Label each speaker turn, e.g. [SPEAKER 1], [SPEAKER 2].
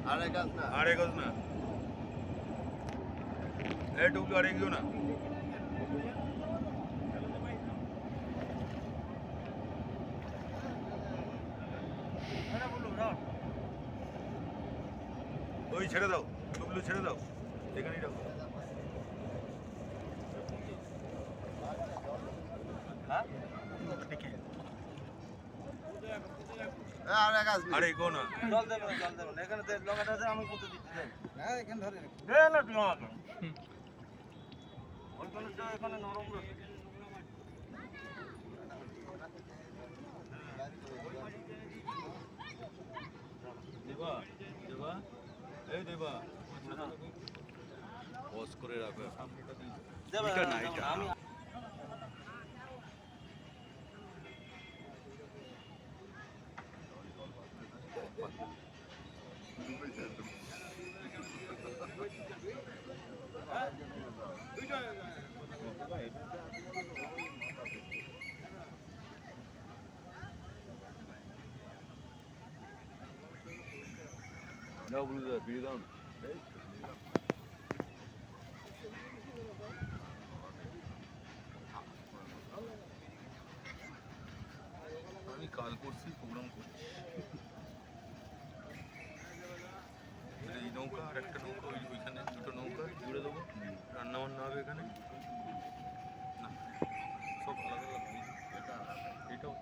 [SPEAKER 1] আড়ে গজ না এই টুকু আড়ে গিয়েও না ওই ছেড়ে দাও টুকলু ছেড়ে দাও এখানেই রাখো আরে গো না
[SPEAKER 2] জল দেবেন এখানে লঙ্কাটা আছে আমি কত দিচ্ছি হ্যাঁ এখানে ধরে না তুই আমাকে ওইখানে এখানে নরম
[SPEAKER 1] দেবা দেবা এই দেবা বস করে রাখো এটা না এটা
[SPEAKER 2] আমি
[SPEAKER 1] যাও বলে দাও ফিরে দাও আমি কাল করছি প্রোগ্রাম করছি এই নৌকা আর একটা নৌকা ওইখানে দুটো নৌকা জুড়ে দেবো রান্না বান্না হবে এখানে না সব আলাদা আলাদা এটাও